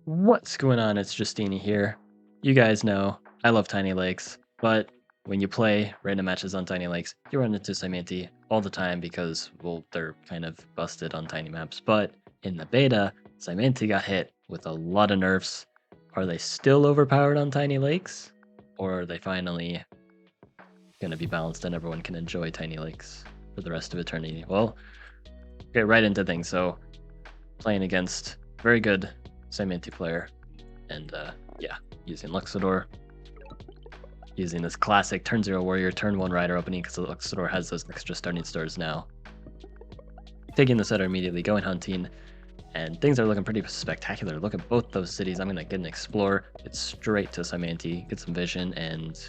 What's going on? It's Justeeni here. You guys know I love tiny lakes, but when you play random matches on tiny lakes, you run into Cymanti all the time because, well, they're kind of busted on tiny maps. But in the beta, Cymanti got hit with a lot of nerfs. Are they still overpowered on tiny lakes? Or are they finally going to be balanced and everyone can enjoy tiny lakes for the rest of eternity? Well, get right into things. So, playing against very good Cymanti player, and yeah, using Luxador, using this classic turn 0 warrior, turn 1 rider opening because the Luxador has those extra starting stars now. Taking the setter immediately, going hunting, and things are looking pretty spectacular. Look at both those cities. I'm gonna get an explore, get straight to Cymanti, get some vision, and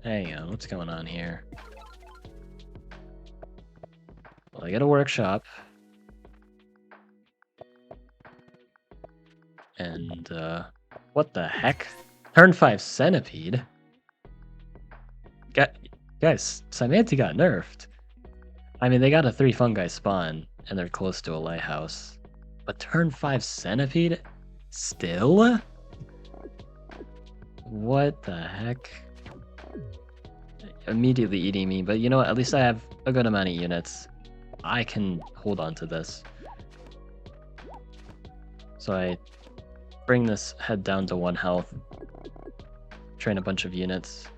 hang on, what's going on here? Well, I get a workshop. And, what the heck? Turn 5 Centipede? Guys, Cymanti got nerfed. I mean, they got a 3 fungi spawn, and they're close to a lighthouse. But turn 5 Centipede? Still? What the heck? Immediately eating me, but you know what? At least I have a good amount of units. I can hold on to this. So I bring this head down to 1 health, train a bunch of units.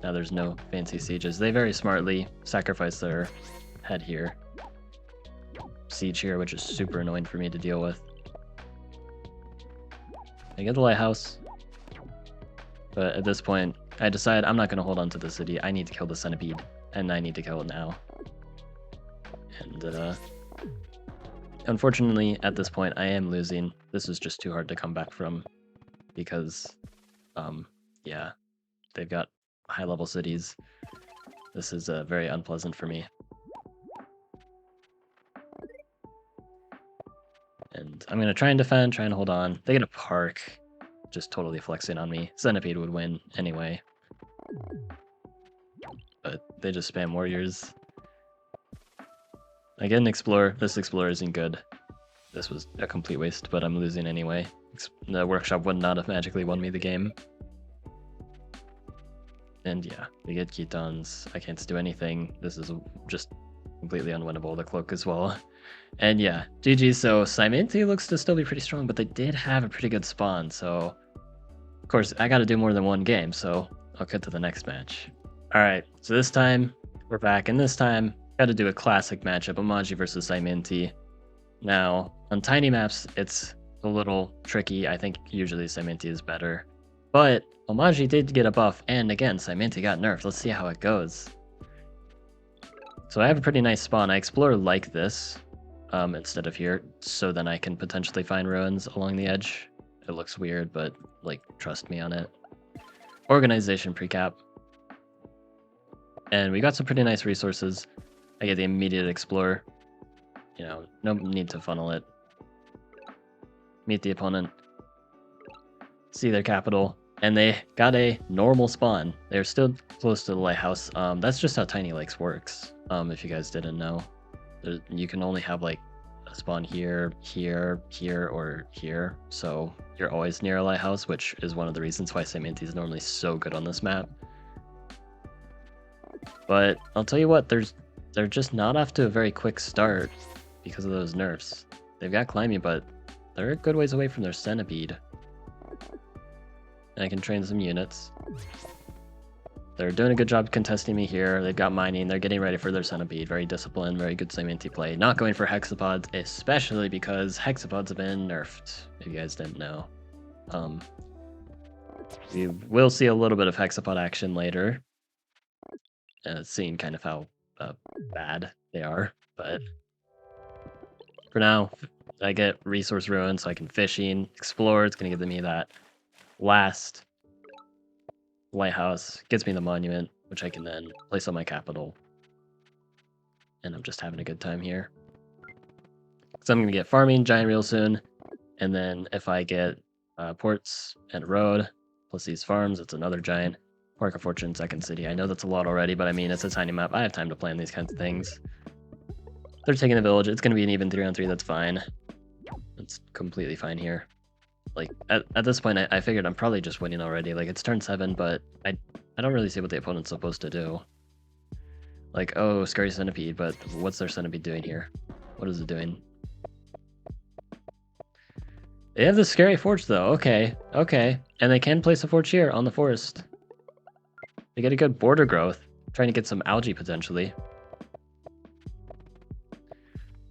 Now there's no fancy sieges. They very smartly sacrifice their head here. Siege here, which is super annoying for me to deal with. I get the lighthouse, but at this point, I decide I'm not going to hold on to the city. I need to kill the centipede, and I need to kill it now. And unfortunately, at this point, I am losing. This is just too hard to come back from because, yeah, they've got high-level cities. This is very unpleasant for me. And I'm going to try and defend, try and hold on. They get a park, just totally flexing on me. Centipede would win anyway. But they just spam warriors. I get an explorer. This explorer isn't good. This was a complete waste, but I'm losing anyway. The workshop would not have magically won me the game. And yeah, they get ketons. I can't do anything. This is just completely unwinnable. The cloak as well. And yeah, GG. So Cymanti looks to still be pretty strong, but they did have a pretty good spawn. So of course I got to do more than one game. So I'll cut to the next match. All right. So this time we're back, and this time got to do a classic matchup: Omaji versus Cymanti. Now on tiny maps, it's a little tricky. I think usually Cymanti is better, but Omaji did get a buff, and again, Cymanti got nerfed. Let's see how it goes. So I have a pretty nice spawn. I explore like this instead of here, so then I can potentially find ruins along the edge. It looks weird, but like, trust me on it. Organization precap. And we got some pretty nice resources. I get the immediate explorer. You know, no need to funnel it. Meet the opponent. See their capital. And they got a normal spawn. They're still close to the lighthouse. That's just how Tiny Lakes works. If you guys didn't know, you can only have like a spawn here, here, here, or here. So you're always near a lighthouse, which is one of the reasons why Cymanti is normally so good on this map. But I'll tell you what, they're just not off to a very quick start because of those nerfs. They've got climbing, but they're a good ways away from their centipede. And I can train some units. They're doing a good job contesting me here. They've got mining. They're getting ready for their centipede. Very disciplined, very good Cymanti play. Not going for hexapods, especially because hexapods have been nerfed, if you guys didn't know. We will see a little bit of hexapod action later. Seeing kind of how bad they are, but for now, I get resource ruin, so I can fishing, explore. It's gonna give me that last lighthouse, gets me the monument, which I can then place on my capital. And I'm just having a good time here. So I'm gonna get farming giant real soon, and then if I get ports and road plus these farms, it's another giant. Park of Fortune, Second City. I know that's a lot already, but I mean, it's a tiny map. I have time to plan these kinds of things. They're taking the village. It's going to be an even 3-on-3. That's fine. It's completely fine here. Like, at this point, I figured I'm probably just winning already. Like, it's turn 7, but I don't really see what the opponent's supposed to do. Like, oh, Scary Centipede, but what's their Centipede doing here? What is it doing? They have the Scary Forge, though. Okay, okay. And they can place a Forge here on the forest. They get a good border growth. Trying to get some algae, potentially.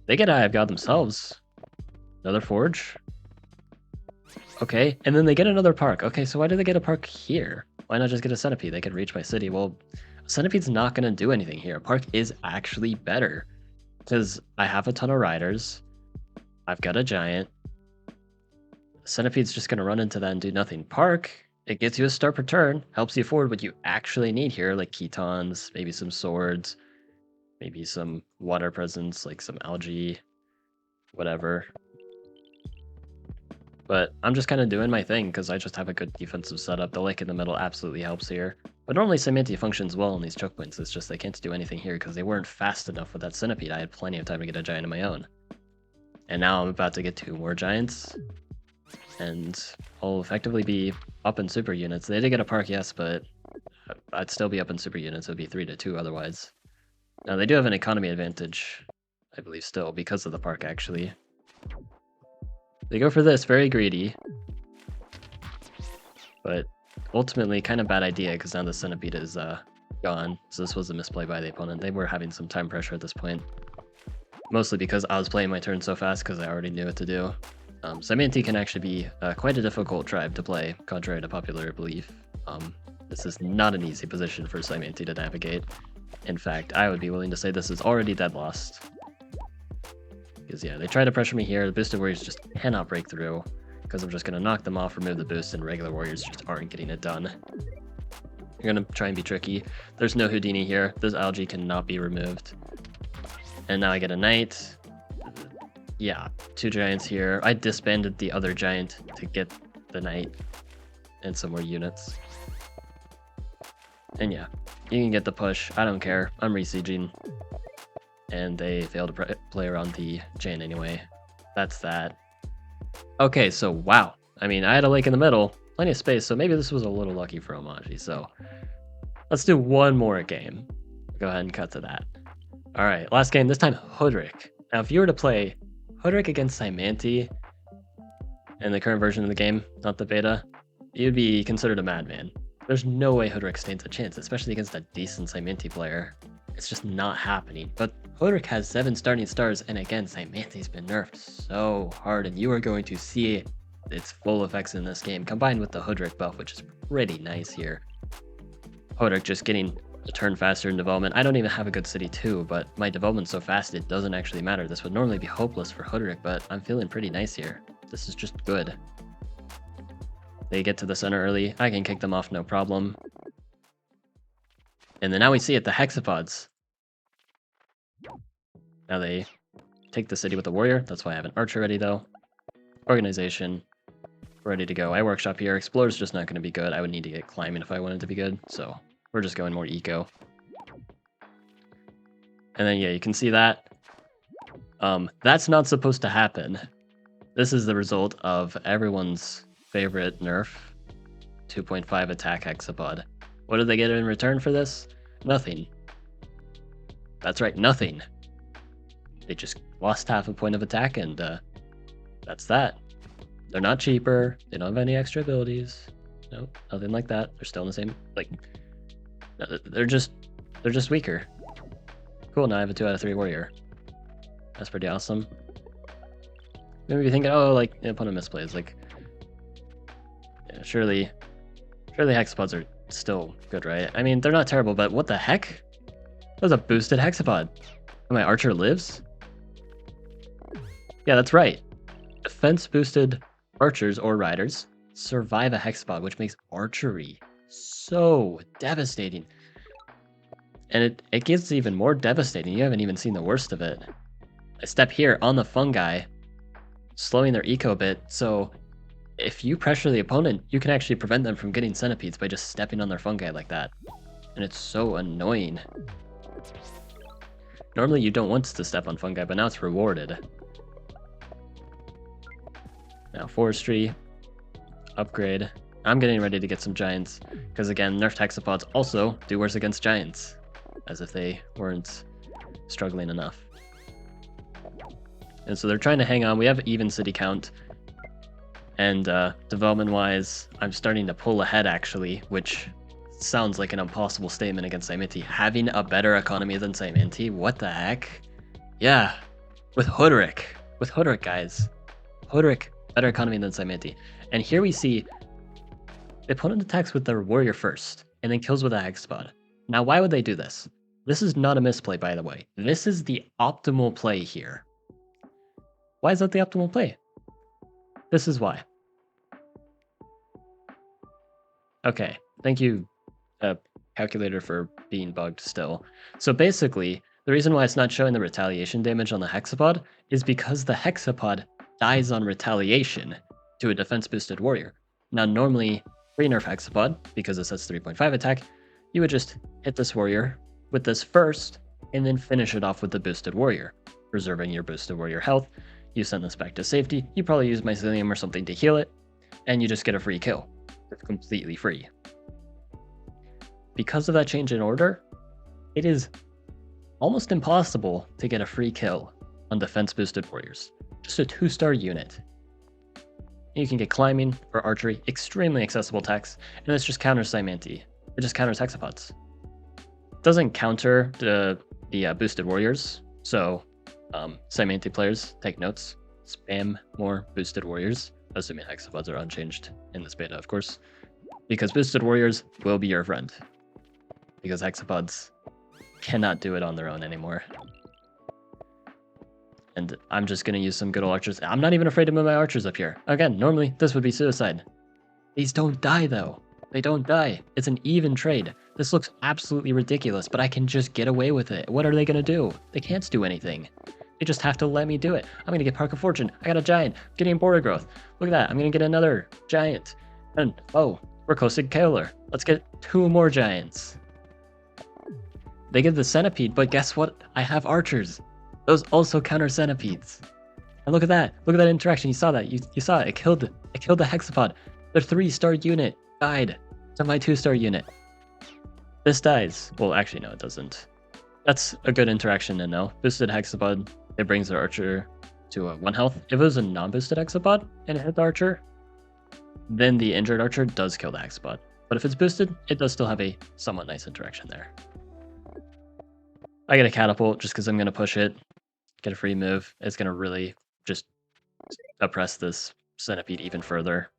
They get Eye of God themselves. Another Forge. Okay, and then they get another park. Okay, so why do they get a park here? Why not just get a Centipede? They could reach my city. Well, a Centipede's not going to do anything here. A park is actually better. Because I have a ton of riders. I've got a giant. Centipede's just going to run into that and do nothing. Park, it gets you a start per turn, helps you afford what you actually need here, like Ketons, maybe some swords, maybe some water presence, like some algae, whatever. But I'm just kind of doing my thing because I just have a good defensive setup. The lake in the middle absolutely helps here. But normally Cymanti functions well in these choke points. It's just they can't do anything here because they weren't fast enough with that Centipede. I had plenty of time to get a giant of my own. And now I'm about to get 2 more giants. And I'll effectively be up in super units. They did get a park, yes, but I'd still be up in super units. It would be 3-2 otherwise. Now they do have an economy advantage, I believe still, because of the park actually. They go for this, very greedy. But ultimately, kind of bad idea, because now the Centipede is gone. So this was a misplay by the opponent. They were having some time pressure at this point. Mostly because I was playing my turn so fast, because I already knew what to do. Cymanti can actually be quite a difficult tribe to play, contrary to popular belief. This is not an easy position for Cymanti to navigate. In fact, I would be willing to say this is already dead lost. Because yeah, they try to pressure me here. The boosted warriors just cannot break through because I'm just going to knock them off, remove the boost, and regular warriors just aren't getting it done. You're going to try and be tricky. There's no Houdini here. This algae cannot be removed. And now I get a knight. Yeah, 2 giants here. I disbanded the other giant to get the knight and some more units. And yeah, you can get the push. I don't care. I'm resieging. And they failed to play around the giant anyway. That's that. Okay, so wow. I mean, I had a lake in the middle, plenty of space, so maybe this was a little lucky for Omaji. So let's do one more game. Go ahead and cut to that. All right, last game, this time Hoodrick. Now, if you were to play Hoodrick against Cymanti in the current version of the game, not the beta, you'd be considered a madman. There's no way Hoodrick stands a chance, especially against a decent Cymanti player. It's just not happening. But Hoodrick has 7 starting stars, and again, Cymanti's been nerfed so hard, and you are going to see its full effects in this game, combined with the Hoodrick buff, which is pretty nice here. Hoodrick just getting a turn faster in development. I don't even have a good city too, but my development's so fast it doesn't actually matter. This would normally be hopeless for Hoodrick, but I'm feeling pretty nice here. This is just good. They get to the center early. I can kick them off, no problem. And then now we see it, the hexapods. Now they take the city with a warrior. That's why I have an archer ready though. Organization, ready to go. I workshop here. Explorer's just not going to be good. I would need to get climbing if I wanted to be good. So we're just going more eco. And then yeah, you can see that. That's not supposed to happen. This is the result of everyone's favorite nerf, 2.5 attack hexapod. What did they get in return for this? Nothing. That's right, nothing. They just lost half a point of attack, and that's that. They're not cheaper. They don't have any extra abilities. Nope, nothing like that. They're still in the same, like, they're just weaker. Cool, now I have a 2 out of 3 warrior. That's pretty awesome. Maybe you're thinking, oh, like, the opponent misplays. Like, yeah, surely hexapods are still good, right? I mean, they're not terrible, but what the heck? That was a boosted hexapod. And my archer lives? Yeah, that's right. Defense boosted archers or riders survive a hexapod, which makes archery so devastating. And it gets even more devastating. You haven't even seen the worst of it. I step here on the fungi, slowing their eco a bit, so if you pressure the opponent, you can actually prevent them from getting centipedes by just stepping on their fungi like that. And it's so annoying. Normally you don't want to step on fungi, but now it's rewarded. Now forestry, upgrade. I'm getting ready to get some giants, because again, nerfed hexapods also do worse against giants, as if they weren't struggling enough. And so they're trying to hang on. We have even city count. And development-wise, I'm starting to pull ahead, actually, which sounds like an impossible statement against Cymanti. Having a better economy than Cymanti? What the heck? Yeah, with Hoodrick. With Hoodrick, guys. Hoodrick, better economy than Cymanti. And here we see the opponent attacks with their warrior first, and then kills with a hexapod. Now, why would they do this? This is not a misplay, by the way. This is the optimal play here. Why is that the optimal play? This is why. Okay, thank you, calculator, for being bugged still. So basically, the reason why it's not showing the retaliation damage on the hexapod is because the hexapod dies on retaliation to a defense-boosted warrior. Now, normally, pre-nerf hexapod, because it sets 3.5 attack, you would just hit this warrior with this first, and then finish it off with the boosted warrior, preserving your boosted warrior health. You send this back to safety, you probably use mycelium or something to heal it, and you just get a free kill. It's completely free. Because of that change in order, it is almost impossible to get a free kill on defense-boosted warriors. Just a 2-star unit. You can get climbing or archery, extremely accessible techs, and this just counters Cymanti. It just counters hexapods. It doesn't counter the boosted warriors, so Cymanti players, take notes. Spam more boosted warriors, assuming hexapods are unchanged in this beta, of course, because boosted warriors will be your friend, because hexapods cannot do it on their own anymore. And I'm just going to use some good old archers. I'm not even afraid to move my archers up here. Again, normally this would be suicide. These don't die, though. They don't die. It's an even trade. This looks absolutely ridiculous, but I can just get away with it. What are they going to do? They can't do anything. They just have to let me do it. I'm going to get Park of Fortune. I got a giant. Getting border growth. Look at that. I'm going to get another giant. And, oh, we're close to killer. Let's get 2 more giants. They get the centipede, but guess what? I have archers. Those also counter centipedes. And look at that. Look at that interaction. You saw that. You saw it. It killed the hexapod. Their 3-star unit died to my 2-star unit. This dies. Well, actually, no, it doesn't. That's a good interaction to know. Boosted hexapod, it brings their archer to 1 health. If it was a non-boosted hexapod and it hit the archer, then the injured archer does kill the hexapod. But if it's boosted, it does still have a somewhat nice interaction there. I get a catapult just because I'm going to push it, get a free move. It's going to really just oppress this centipede even further.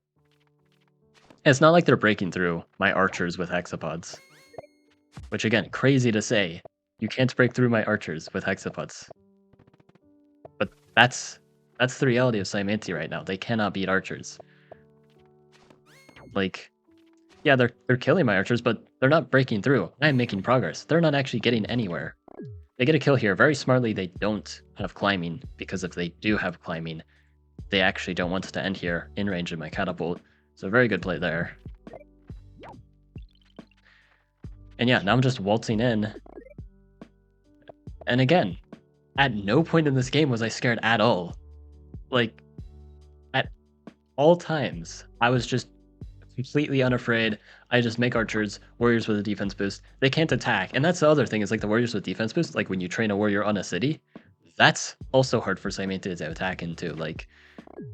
And it's not like they're breaking through my archers with hexapods. Which, again, crazy to say. You can't break through my archers with hexapods. But that's the reality of Cymanti right now. They cannot beat archers. Like, yeah, they're killing my archers, but they're not breaking through. I'm making progress. They're not actually getting anywhere. They get a kill here. Very smartly, they don't have climbing, because if they do have climbing, they actually don't want it to end here in range of my catapult. So very good play there. And yeah, now I'm just waltzing in. And again, at no point in this game was I scared at all. Like, at all times, I was just completely unafraid. I just make archers, warriors with a defense boost. They can't attack. And that's the other thing, is like the warriors with defense boost, like when you train a warrior on a city, that's also hard for Cymanti to attack into. Like,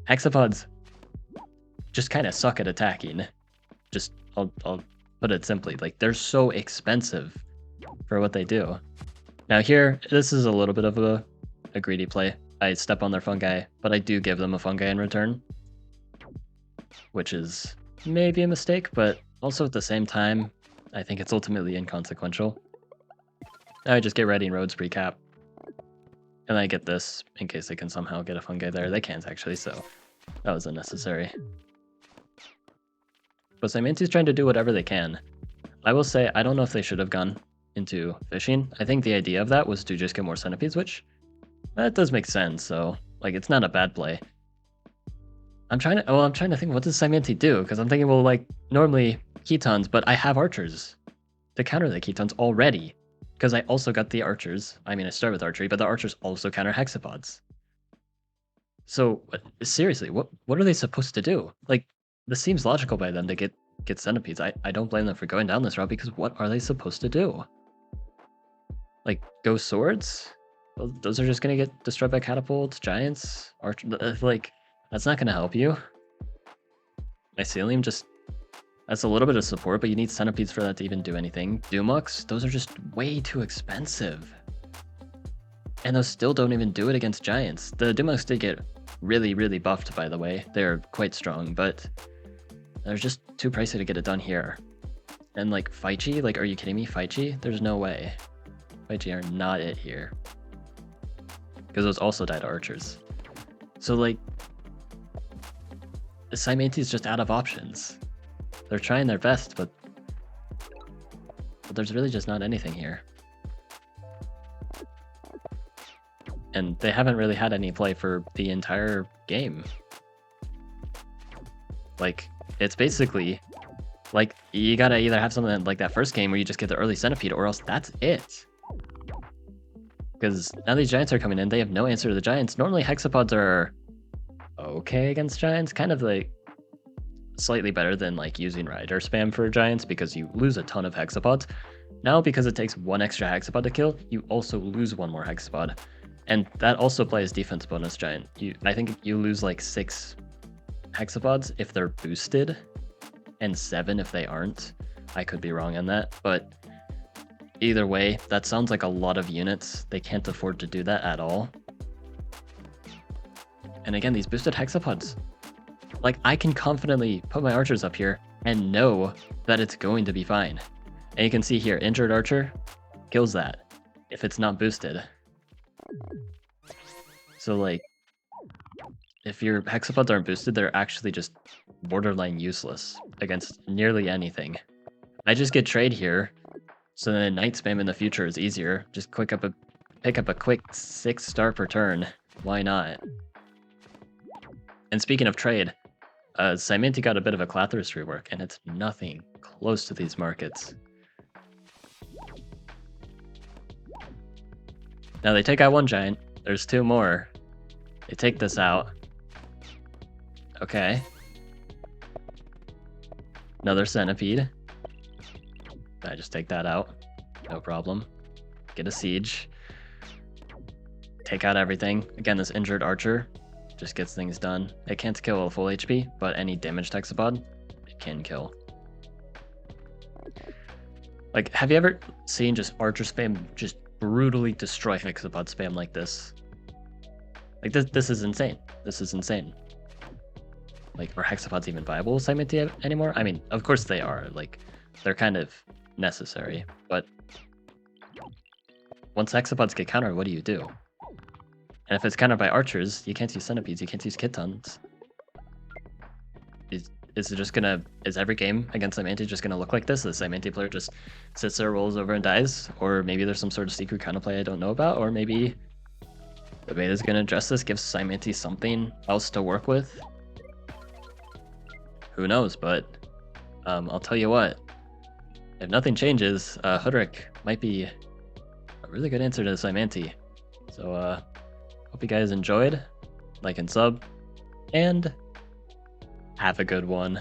hexapods just kind of suck at attacking. Just, I'll put it simply. Like, they're so expensive for what they do. Now here, this is a little bit of a greedy play. I step on their fungi, but I do give them a fungi in return, which is maybe a mistake, but also at the same time, I think it's ultimately inconsequential. Now I just get ready and roads pre-cap. And I get this in case they can somehow get a fungi there. They can't actually, so that was unnecessary. But Cymanti's trying to do whatever they can. I will say, I don't know if they should have gone into fishing. I think the idea of that was to just get more centipedes, which that does make sense, so like it's not a bad play. I'm trying to think, what does Cymanti do? Because I'm thinking, well, like, normally Ketons, but I have archers to counter the Ketons already. Because I also got the archers. I mean, I start with archery, but the archers also counter hexapods. So, seriously, what are they supposed to do? Like, this seems logical by them to get centipedes. I don't blame them for going down this route, because what are they supposed to do? Like, go swords? Those are just gonna get destroyed by catapults, giants, like, that's not gonna help you. Mycelium just, that's a little bit of support, but you need centipedes for that to even do anything. Dumux, those are just way too expensive. And those still don't even do it against giants. The Dumux did get really, really buffed, by the way. They're quite strong, but they're just too pricey to get it done here. And like Faichi, like, are you kidding me? Faichi? There's no way. Faichi are not it here. Because those also died to archers. So like, Cymanti is just out of options. They're trying their best, but there's really just not anything here. And they haven't really had any play for the entire game. Like, it's basically like, you gotta either have something like that first game where you just get the early centipede, or else that's it. Because now these giants are coming in, they have no answer to the giants. Normally hexapods are okay against giants, kind of like slightly better than like using rider spam for giants, because you lose a ton of hexapods. Now, because it takes one extra hexapod to kill, you also lose one more hexapod. And that also plays defense bonus giant. I think you lose like 6 hexapods if they're boosted, and 7 if they aren't. I could be wrong on that, but either way, that sounds like a lot of units. They can't afford to do that at all. And again, these boosted hexapods, like, I can confidently put my archers up here and know that it's going to be fine. And you can see here, injured archer kills that if it's not boosted. So like, if your hexapods aren't boosted, they're actually just borderline useless against nearly anything. I just get trade here, so then night spam in the future is easier. Just pick up a quick 6-star per turn. Why not? And speaking of trade, Cymanti got a bit of a Clathrus rework, and it's nothing close to these markets. Now they take out one giant. There's 2 more. They take this out. Okay. Another centipede. I just take that out. No problem. Get a siege. Take out everything. Again, this injured archer just gets things done. It can't kill a full HP, but any damaged hexapod, it can kill. Like, have you ever seen just archer spam just brutally destroy hexapod spam like this? Like, this is insane. This is insane. Like, are hexapods even viable with Cymanti anymore? I mean, of course they are. Like, they're kind of necessary, but once hexapods get countered, what do you do? And if it's countered by archers, you can't use centipedes, you can't use kitons. Is it just gonna, is every game against Cymanti just gonna look like this? The Cymanti player just sits there, rolls over, and dies? Or maybe there's some sort of secret counterplay I don't know about? Or maybe the beta's gonna address this, gives Cymanti something else to work with? Who knows, but I'll tell you what, if nothing changes, Hoodrick might be a really good answer to Cymanti. So hope you guys enjoyed. Like and sub, and have a good one.